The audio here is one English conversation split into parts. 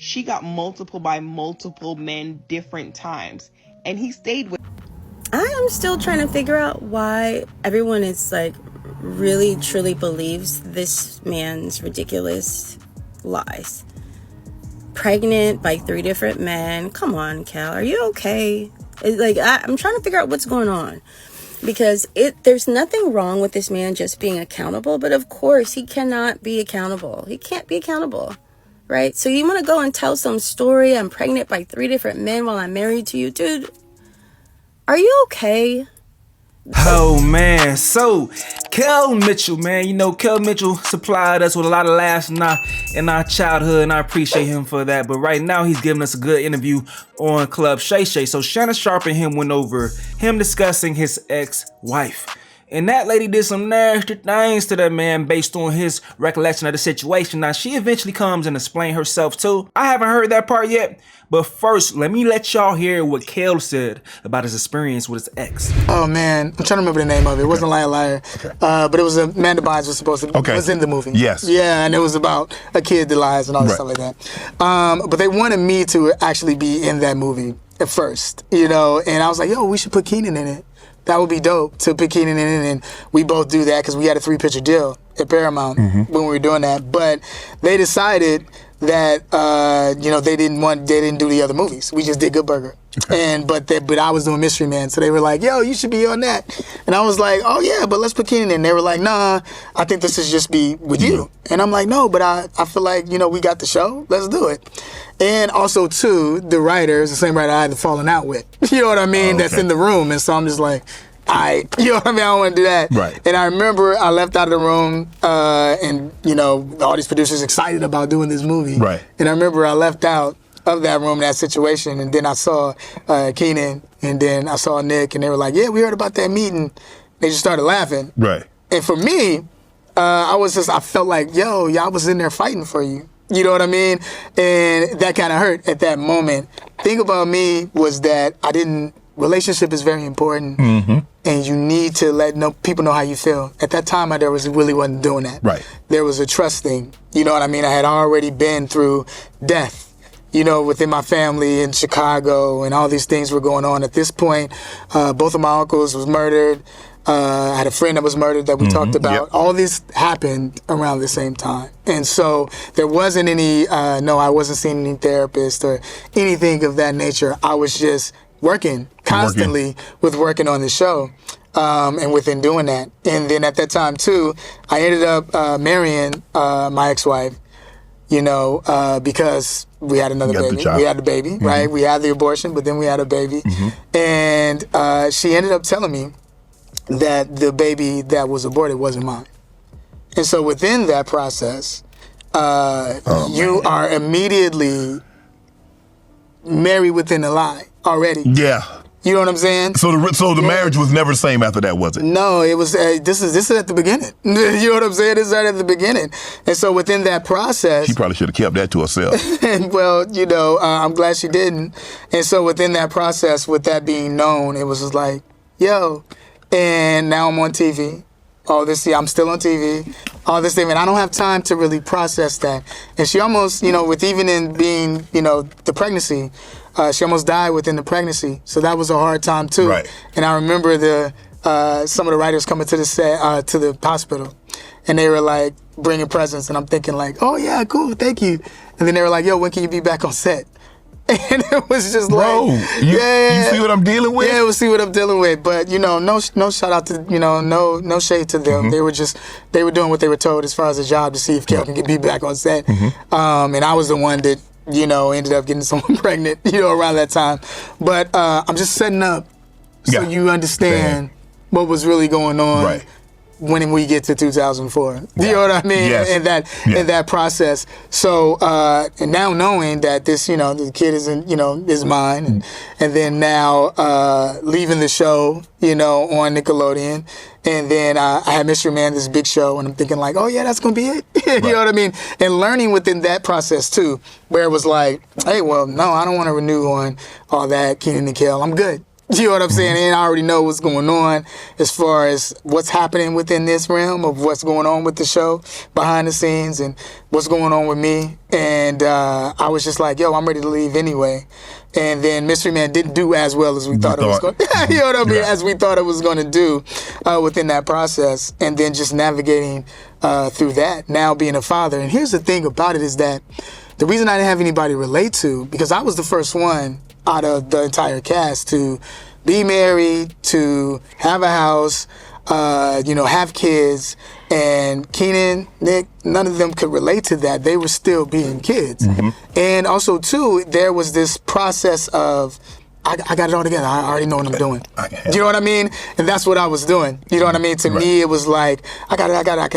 she got multiple by multiple men different times, and he stayed with. I am still trying to figure out why everyone is like really truly believes this man's ridiculous lies. Pregnant by 3 different men. Come on, Cal, are you okay? It's like I'm trying to figure out what's going on, because there's nothing wrong with this man just being accountable, but of course he cannot be accountable. He can't be accountable, right? So you want to go and tell some story, I'm pregnant by 3 different men while I'm married to you, dude? Are you okay? Oh man, so Kel Mitchell, man, you know Kel Mitchell supplied us with a lot of laughs in our childhood, and I appreciate him for that. But right now he's giving us a good interview on Club Shay Shay. So Shannon Sharp and him went over him discussing his ex-wife. And that lady did some nasty things to that man based on his recollection of the situation. Now, she eventually comes and explains herself too. I haven't heard that part yet, but first, let y'all hear what Kel said about his experience with his ex. Oh man, I'm trying to remember the name of it. It wasn't Liar Liar, but it was Amanda Bynes was supposed to was in the movie. Yes. Yeah, and it was about a kid that lies and all that stuff like that. But they wanted me to actually be in that movie at first, you know, and I was like, yo, we should put Keenan in it. That would be dope to put Keenan in it, and we both do that because we had a 3-picture deal at Paramount when we were doing that. But they decided that you know, they didn't do the other movies. We just did Good Burger, but I was doing Mystery Man, so they were like, yo, you should be on that, and I was like, oh yeah, but let's put Keenan in. They were like, nah, I think this should just be with you, and I'm like, no, but I feel like, you know, we got the show, let's do it. And also, too, the writer is the same writer I had fallen out with. You know what I mean? That's in the room. And so I'm just like, you know what I mean? I don't want to do that. Right. And I remember I left out of the room and, you know, all these producers excited about doing this movie. Right. And I remember I left out of that room, that situation, and then I saw Keenan, and then I saw Nick, and they were like, yeah, we heard about that meeting. They just started laughing. Right. And for me, I felt like, yo, y'all was in there fighting for you. You know what I mean? And that kind of hurt at that moment. Thing about me was that relationship is very important, and you need to let people know how you feel. At that time, I really wasn't doing that. Right. There was a trust thing. You know what I mean? I had already been through death, you know, within my family in Chicago, and all these things were going on. At this point, both of my uncles was murdered. I had a friend that was murdered that we talked about. Yep. All this happened around the same time. And so there wasn't any, I wasn't seeing any therapist or anything of that nature. I was just working constantly working on the show and within doing that. And then at that time, too, I ended up marrying my ex-wife, you know, because we had another baby. We had the baby, right? We had the abortion, but then we had a baby. And she ended up telling me that the baby that was aborted wasn't mine. And so within that process, you are immedially married within a lie already. Yeah. You know what I'm saying? So the marriage was never the same after that, was it? No, it was. This is at the beginning. You know what I'm saying? This is right at the beginning. And so within that process, she probably should have kept that to herself. And well, you know, I'm glad she didn't. And so within that process, with that being known, it was just like, yo. And now I'm on TV. I'm still on TV. All this thing, and I don't have time to really process that. And she almost, you know, with even in being, you know, the pregnancy, she almost died within the pregnancy. So that was a hard time too. Right. And I remember some of the writers coming to the set, to the hospital, and they were like bringing presents, and I'm thinking like, oh yeah, cool, thank you. And then they were like, yo, when can you be back on set? And it was just you see what I'm dealing with? Yeah, we'll see what I'm dealing with. But, you know, no shout out to, you know, no shade to them. They were doing what they were told as far as a job to see if Kel can be back on set. And I was the one that, you know, ended up getting someone pregnant, you know, around that time. But I'm just setting up so you understand what was really going on when we get to 2004. You know what I mean? Yes. In that process. So, and now knowing that this, you know, the kid is mine, and then now leaving the show, you know, on Nickelodeon, and then I had Mystery Man, this big show, and I'm thinking like, oh yeah, that's gonna be it. You know what I mean? And learning within that process too, where it was like, hey, well, no, I don't want to renew on all that Keenan and Kel. I'm good. You know what I'm saying? And I already know what's going on as far as what's happening within this realm of what's going on with the show behind the scenes and what's going on with me. And I was just like, yo, I'm ready to leave anyway. And then Mystery Man didn't do as well as we thought it was going to. You know what I mean? As we thought it was going to do within that process. And then just navigating through that, now being a father. And here's the thing about it is that the reason I didn't have anybody relate to, because I was the first one out of the entire cast to be married, to have a house, have kids, and Kenan, Nick, none of them could relate to that. They were still being kids. And also, too, there was this process of, I got it all together. I already know what I'm doing. You know what I mean? And that's what I was doing. You know what I mean? To me, it was like, I can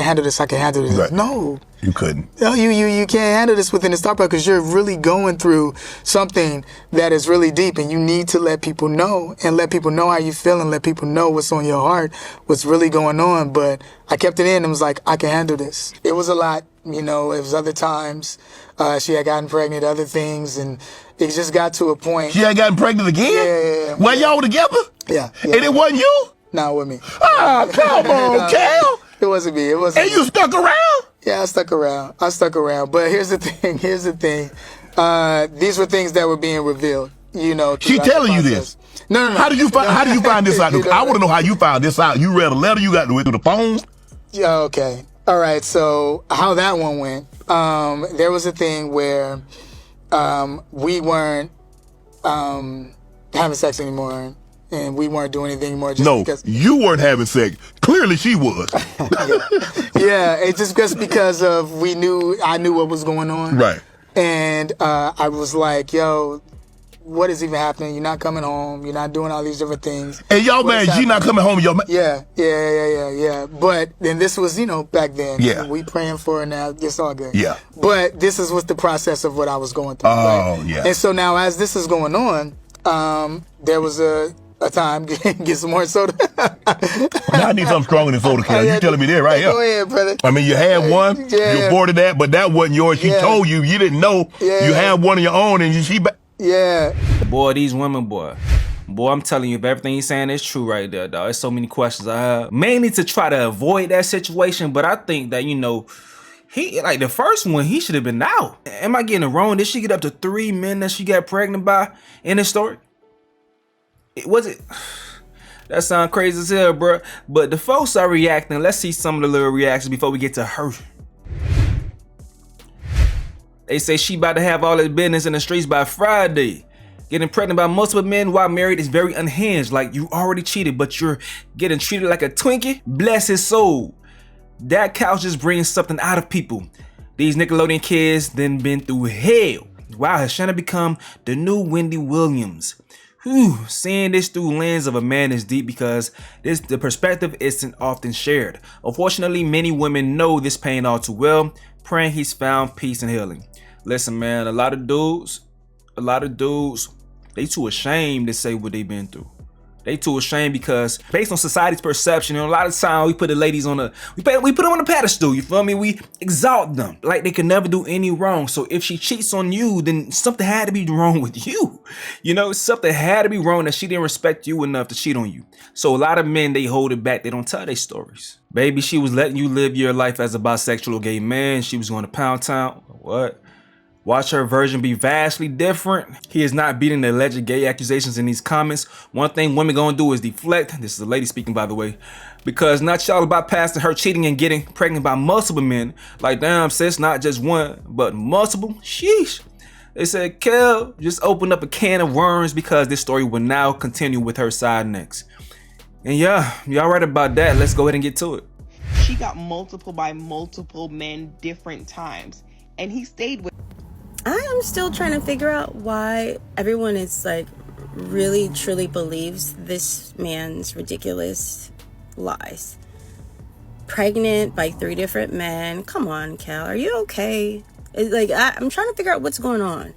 handle this. I can handle this. Right. No. You couldn't. No, you can't handle this within the Star Park because you're really going through something that is really deep, and you need to let people know and let people know how you feel and let people know what's on your heart, what's really going on. But I kept it in and was like, I can handle this. It was a lot. It was other times. She had gotten pregnant, other things, and it just got to a point. She had gotten pregnant again? Yeah. While y'all were together? Yeah. And it wasn't you? No, with me. Ah, come on, Cal. It wasn't me. It wasn't. And you stuck around? Yeah, I stuck around. But here's the thing. These were things that were being revealed. She telling you this? No. How do you find this out? I want to know how you found this out. You read a letter. You got to it through the phone. Yeah. Okay. All right. So how that one went? There was a thing where we weren't having sex anymore, and we weren't doing anything anymore. Because you weren't having sex. Clearly, she was. Yeah. It's just because of I knew what was going on. Right. And I was like, yo, what is even happening? You're not coming home. You're not doing all these different things. And y'all married, she not coming home. Yeah. But then this was, back then. Yeah. We praying for her now. It's all good. Yeah. But this is what the process of what I was going through. Oh, right? yeah. And so now as this is going on, there was a time, get some more soda. Now I need something stronger than soda, Cal. You telling me that right here. Go ahead, brother. I mean, you had one. Yeah. You aborted that, but that wasn't yours. She told you. You didn't know. Yeah. You had one of your own, and she... Yeah. Boy, these women, boy, I'm telling you, if everything he's saying is true right there, dog. There's so many questions I have. Mainly to try to avoid that situation, but I think that, he, like the first one, he should have been out. Am I getting it wrong? Did she get up to 3 men that she got pregnant by in this story? Was it? That sound crazy as hell, bro. But the folks are reacting. Let's see some of the little reactions before we get to her. They say she about to have all this business in the streets by Friday. Getting pregnant by multiple men while married is very unhinged. Like, you already cheated, but you're getting treated like a Twinkie? Bless his soul. That couch just brings something out of people. These Nickelodeon kids then been through hell. Wow, has Shanna become the new Wendy Williams? Whew, seeing this through lens of a man is deep because the perspective isn't often shared. Unfortunately, many women know this pain all too well, praying he's found peace and healing. Listen, man, a lot of dudes, they too ashamed to say what they've been through. They too ashamed because based on society's perception, a lot of time we put the ladies on we put them on a pedestal, you feel me? We exalt them like they can never do any wrong. So if she cheats on you, then something had to be wrong with you. Something had to be wrong that she didn't respect you enough to cheat on you. So a lot of men, they hold it back. They don't tell their stories. Baby, she was letting you live your life as a bisexual gay man. She was going to Pound Town. What? Watch her version be vastly different. He is not beating the alleged gay accusations in these comments. One thing women gonna do is deflect. This is a lady speaking, by the way. Because not y'all about passing her cheating and getting pregnant by multiple men. Like, damn, sis, not just one, but multiple. Sheesh. They said, Kel just opened up a can of worms because this story will now continue with her side next. And yeah, y'all right about that. Let's go ahead and get to it. She got multiple by multiple men different times. And he stayed with. I am still trying to figure out why everyone is like really truly believes this man's ridiculous lies. Pregnant by 3 different men. Come on, Cal, are you okay? It's like I'm trying to figure out what's going on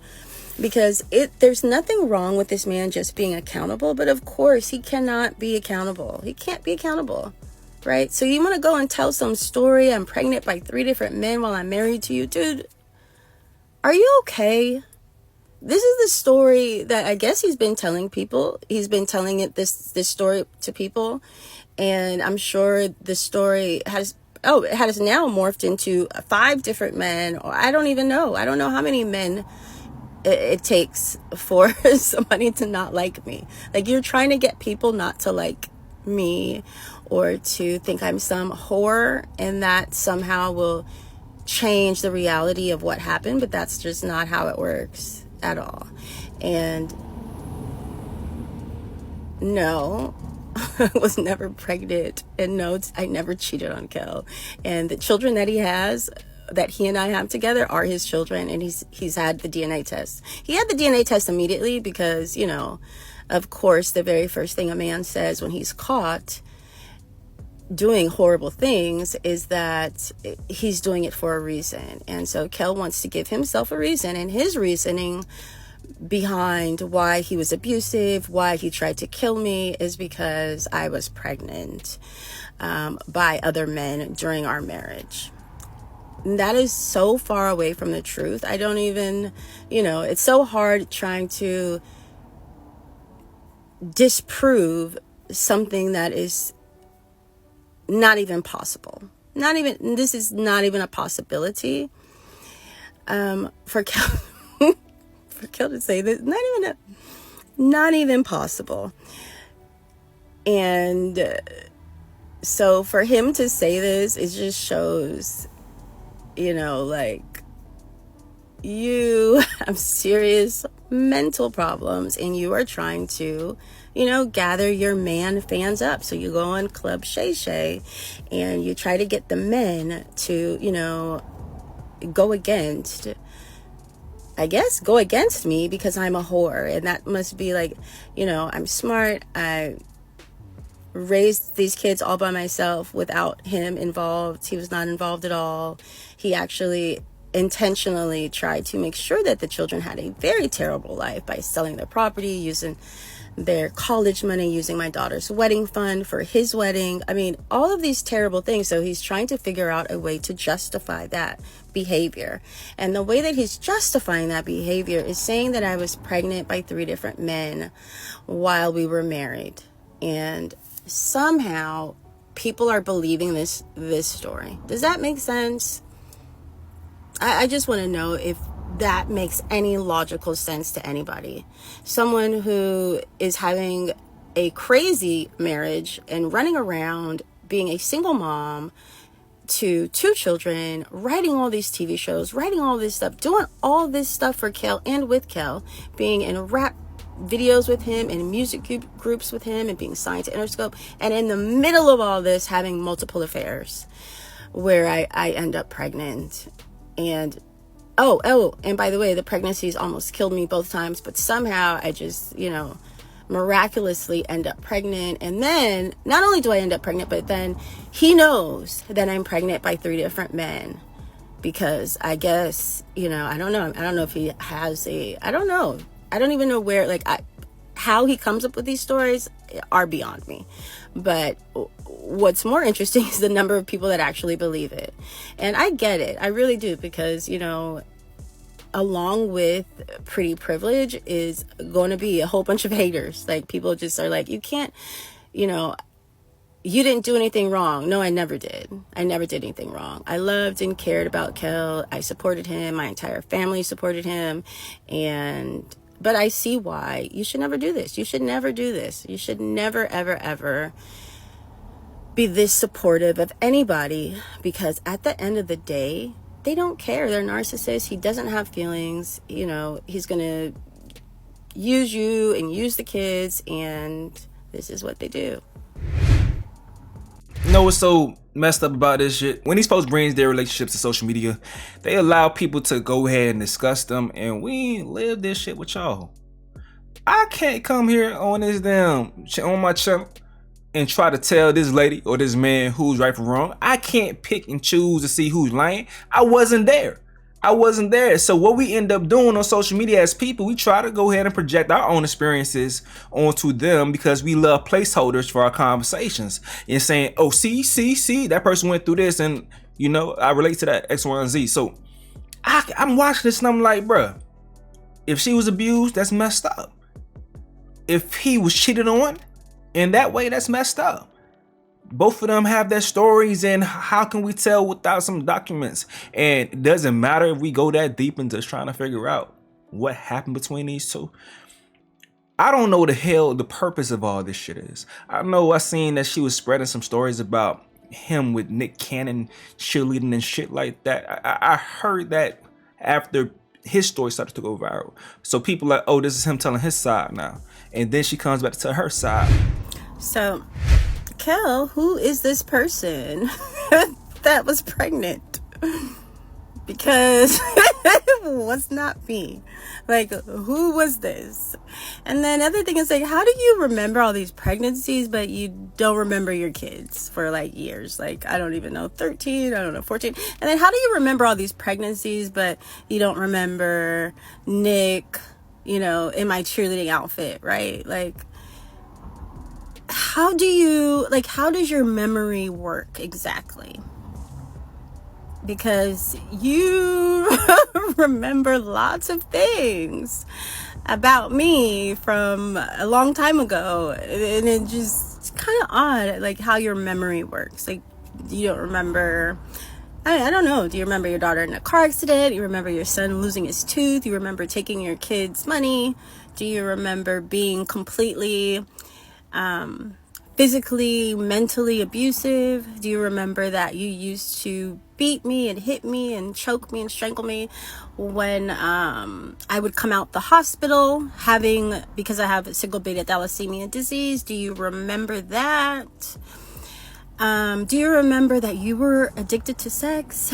because there's nothing wrong with this man just being accountable, but of course he cannot be accountable. He can't be accountable, right? So you want to go and tell some story? I'm pregnant by 3 different men while I'm married to you, dude. Are you okay? this is the story that I guess he's been telling people. He's been telling this story to people, and I'm sure the story has it has now morphed into 5 different men, or I don't even know. I don't know how many men it takes for somebody to not like me. Like, you're trying to get people not to like me or to think I'm some whore, and that somehow will change the reality of what happened, but that's just not how it works at all. And no, I was never pregnant, and no, I never cheated on Kel. And the children that he has, that he and I have together, are his children, and he's had the DNA test. He had the DNA test immediately because, you know, of course, the very first thing a man says when he's caught doing horrible things is that he's doing it for a reason. And so Kel wants to give himself a reason, and his reasoning behind why he was abusive, why he tried to kill me, is because I was pregnant by other men during our marriage. And that is so far away from the truth. I don't even, you know, it's so hard trying to disprove something that is not even possible. This is not even a possibility. For Kel to say this, not even possible. And so for him to say this, it just shows, you know, like, you have serious mental problems, and you are trying to, you know, gather your man fans up. So you go on Club Shay Shay and you try to get the men to, you know, go against me because I'm a whore. And that must be like, you know, I'm smart. I raised these kids all by myself without him involved. He was not involved at all. He actually intentionally tried to make sure that the children had a very terrible life by selling their property, using their college money, using my daughter's wedding fund for his wedding. I mean, all of these terrible things. So he's trying to figure out a way to justify that behavior. And the way that he's justifying that behavior is saying that I was pregnant by 3 different men while we were married. And somehow people are believing this story. Does that make sense? I just want to know if that makes any logical sense to anybody. Someone who is having a crazy marriage and running around being a single mom to 2 children, writing all these TV shows, writing all this stuff, doing all this stuff for Kel and with Kel, being in rap videos with him and music groups with him and being signed to Interscope, and in the middle of all this having multiple affairs where I end up pregnant. And and by the way, the pregnancies almost killed me both times, but somehow I just, you know, miraculously end up pregnant. And then not only do I end up pregnant, but then he knows that I'm pregnant by 3 different men, because I guess, you know, I don't know if he has I don't even know where, how he comes up with these stories are beyond me. But what's more interesting is the number of people that actually believe it. And I get it. I really do, because, you know, along with pretty privilege is going to be a whole bunch of haters. Like, people just are like, you can't, you know, you didn't do anything wrong. No, I never did. I never did anything wrong. I loved and cared about Kel. I supported him. My entire family supported him. But I see why you should never do this. You should never do this. You should never, ever, ever be this supportive of anybody, because at the end of the day, they don't care. They're narcissists. He doesn't have feelings. You know, he's going to use you and use the kids, and this is what they do. You know what's so messed up about this shit? When these folks bring their relationships to social media, they allow people to go ahead and discuss them, and we ain't live this shit with y'all. I can't come here on this on my channel and try to tell this lady or this man who's right from wrong. I can't pick and choose to see who's lying. I wasn't there. So what we end up doing on social media as people, we try to go ahead and project our own experiences onto them, because we love placeholders for our conversations and saying, oh, see, that person went through this, and, you know, I relate to that X, Y, and Z. So I'm watching this and I'm like, bruh, If she was abused, that's messed up. If he was cheated on in that way, that's messed up. Both of them have their stories, and how can we tell without some documents? And it doesn't matter if we go that deep into trying to figure out what happened between these two. I don't know the hell the purpose of all this shit is. I know I seen that she was spreading some stories about him with Nick Cannon cheerleading and shit like that. I heard that after his story started to go viral. So people like, oh, this is him telling his side now. And then she comes back to tell her side. So, Kel, who is this person that was pregnant? Because it was not me. Like, who was this? And then other thing is, like, how do you remember all these pregnancies, but you don't remember your kids for like years? Like, I don't even know, 13, I don't know, 14. And then how do you remember all these pregnancies, but you don't remember Nick, you know, in my cheerleading outfit, right? Like, how does your memory work exactly? Because you remember lots of things about me from a long time ago, and it's kind of odd, like, how your memory works. Like, you don't remember, I don't know, do you remember your daughter in a car accident? You remember your son losing his tooth? You remember taking your kids' money? Do you remember being completely physically, mentally abusive? Do you remember that you used to beat me and hit me and choke me and strangle me when I would come out the hospital because I have sickle beta thalassemia disease? Do you remember that? Do you remember that you were addicted to sex?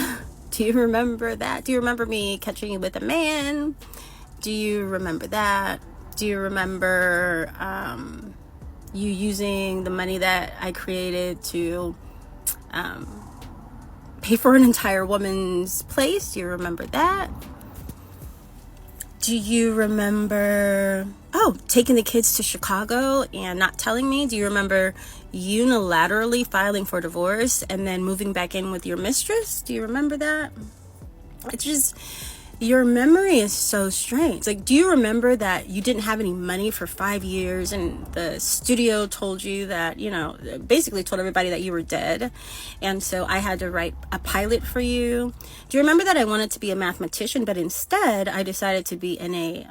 Do you remember that? Do you remember me catching you with a man? Do you remember that? Do you remember you using the money that I created to pay for an entire woman's place? Do you remember that? Do you remember, taking the kids to Chicago and not telling me? Do you remember unilaterally filing for divorce and then moving back in with your mistress? Do you remember that? It's just, your memory is so strange. Like, do you remember that you didn't have any money for 5 years and the studio told you that, you know, basically told everybody that you were dead, and so I had to write a pilot for you? Do you remember that I wanted to be a mathematician, but instead I decided to be in a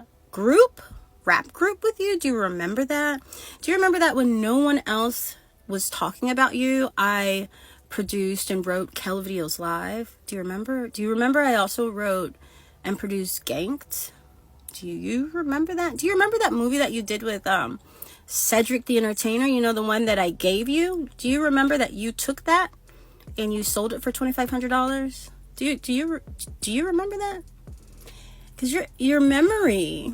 rap group with you? Do you remember that? Do you remember that when no one else was talking about you, I produced and wrote Kel Videos Live? Do you remember? Do you remember I also wrote and produced Ganked? Do you remember that? Do you remember that movie that you did with Cedric the Entertainer? You know, the one that I gave you? Do you remember that you took that and you sold it for $2,500? Do you remember that? Because your memory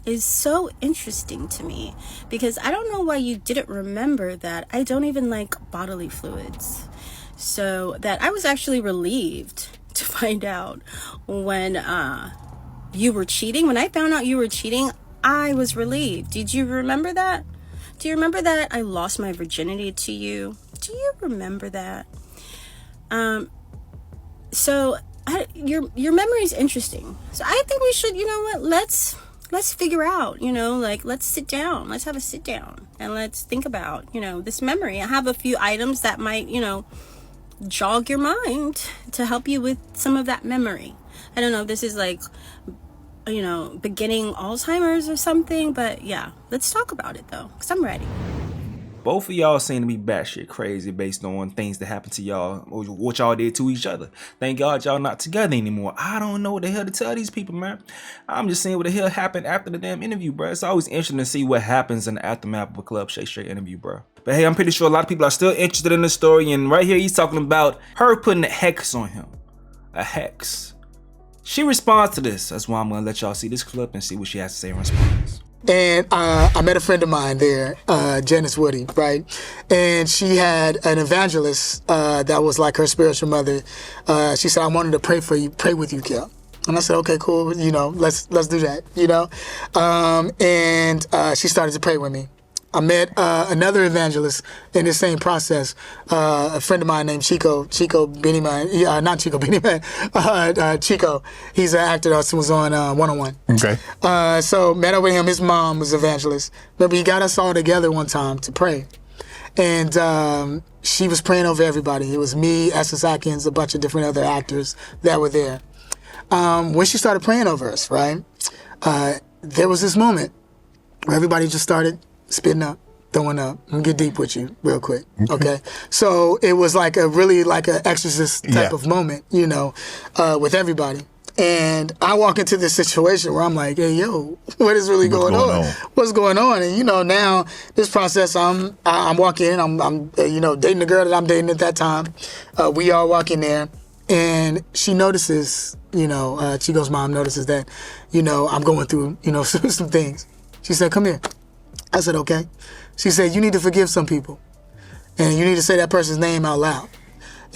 is so interesting to me, because I don't know why you didn't remember that I don't even like bodily fluids. So that I was actually relieved to find out when you were cheating. When I found out you were cheating, I was relieved. Did you remember that? Do you remember that I lost my virginity to you? Do you remember that? Your memory is interesting. So I think we should, you know what, let's figure out, you know, like, let's sit down, let's have a sit down and let's think about, you know, this memory. I have a few items that might, you know, jog your mind to help you with some of that memory. I don't know if this is like, you know, beginning Alzheimer's or something, but yeah, let's talk about it though, because I'm ready. Both of y'all seem to be batshit crazy based on things that happened to y'all, or what y'all did to each other. Thank God y'all not together anymore. I don't know what the hell to tell these people, man. I'm just saying what the hell happened after the damn interview, bro. It's always interesting to see what happens in the aftermath of a Club Shay Shay interview, bro. But hey, I'm pretty sure a lot of people are still interested in this story, and right here he's talking about her putting a hex on him. A hex. She responds to this. That's why I'm gonna let y'all see this clip and see what she has to say in response. And I met a friend of mine there, Janice Woody, right? And she had an evangelist that was like her spiritual mother. She said, I wanted to pray for you, pray with you, Kel. And I said, okay, cool, you know, let's do that, you know? And she started to pray with me. I met another evangelist in the same process. A friend of mine named Chico Bennyman, not Chico Bennyman, Chico. He's an actor that was on 101. Okay. So met up with him. His mom was evangelist. Remember, he got us all together one time to pray. And she was praying over everybody. It was me, Essence Atkins, a bunch of different other actors that were there. When she started praying over us, right, there was this moment where everybody just started spitting up, throwing up. I'm gonna get deep with you real quick, okay? So it was like a really like an exorcist type of moment, you know, with everybody. And I walk into this situation where I'm like, hey, yo, what is really going on? What's going on? And, you know, now this process, I'm walking in, I'm you know, dating the girl that I'm dating at that time. We all walk in there, and she notices, you know, Chico's mom notices that, you know, I'm going through, you know, some things. She said, come here. I said, okay. She said, you need to forgive some people, and you need to say that person's name out loud.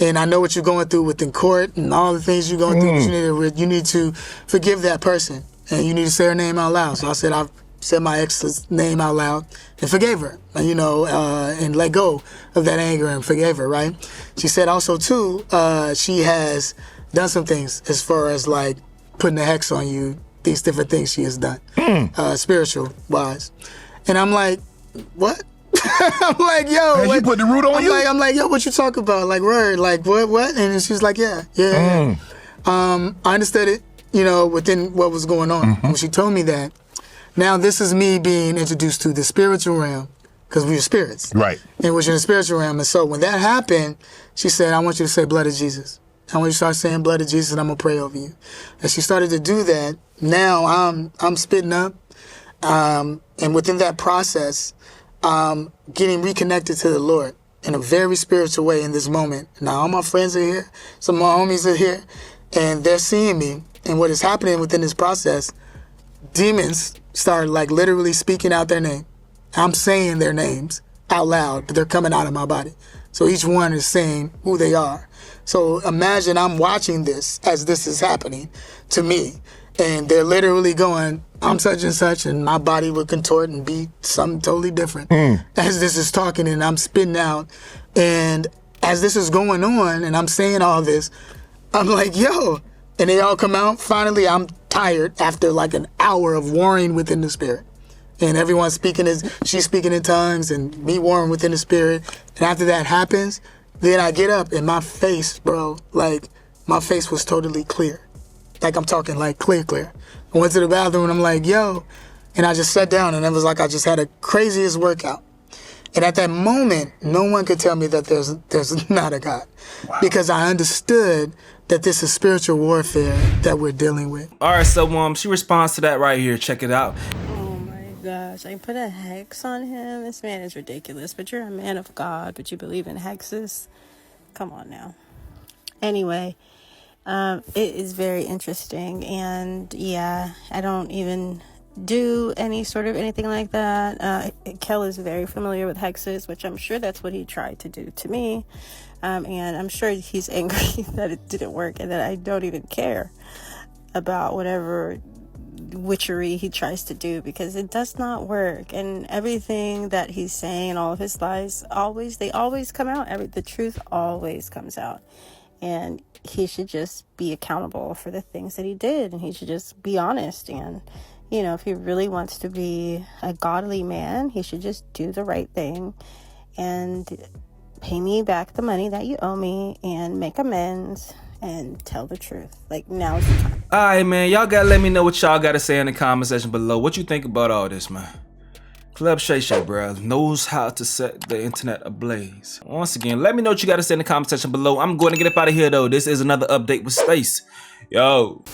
And I know what you're going through within court and all the things you're going through. But you need to forgive that person, and you need to say her name out loud. So I said, I've said my ex's name out loud and forgave her, you know, and let go of that anger and forgave her, right? She said also, too, she has done some things as far as, like, putting a hex on you, these different things she has done, spiritual-wise. And I'm like, what? I'm like, yo, man, you put the root on you? I'm like, yo, what you talk about? Like, word, like, what? And she's like, yeah. I understood it, you know, within what was going on. When she told me that, now this is me being introduced to the spiritual realm, because we were spirits. Right. And we're in the spiritual realm. And so when that happened, she said, I want you to say blood of Jesus. I want you to start saying blood of Jesus, and I'm going to pray over you. And she started to do that. Now I'm spitting up. And within that process, getting reconnected to the Lord in a very spiritual way in this moment. Now all my friends are here, some of my homies are here, and they're seeing me. And what is happening within this process, demons start like literally speaking out their name. I'm saying their names out loud, but they're coming out of my body. So each one is saying who they are. So imagine I'm watching this as this is happening to me. And they're literally going, I'm such and such, and my body would contort and be something totally different as this is talking and I'm spitting out. And as this is going on and I'm saying all this, I'm like, yo. And they all come out. Finally, I'm tired after like an hour of warring within the spirit. And everyone's speaking, she's speaking in tongues and me warring within the spirit. And after that happens, then I get up and my face, bro, like my face was totally clear. Like I'm talking like clear. I went to the bathroom and I'm like, yo. And I just sat down and it was like I just had a craziest workout. And at that moment, no one could tell me that there's not a God. Wow. Because I understood that this is spiritual warfare that we're dealing with. All right, so she responds to that right here. Check it out. Oh my gosh, I put a hex on him. This man is ridiculous. But you're a man of God, but you believe in hexes? Come on now. Anyway. It is very interesting, and yeah, I don't even do any sort of anything like that. Kel is very familiar with hexes, which I'm sure that's what he tried to do to me, and I'm sure he's angry that it didn't work and that I don't even care about whatever witchery he tries to do, because it does not work. And everything that he's saying, all of his lies, they always come out. The truth always comes out. And he should just be accountable for the things that he did. And he should just be honest. And, you know, if he really wants to be a godly man, he should just do the right thing and pay me back the money that you owe me and make amends and tell the truth. Like, now's the time. All right, man. Y'all gotta let me know what y'all gotta say in the comment section below. What you think about all this, man? Club Shay Shay, bro, knows how to set the internet ablaze. Once again, let me know what you got to say in the comment section below. I'm going to get up out of here, though. This is another update with Stace. Yo.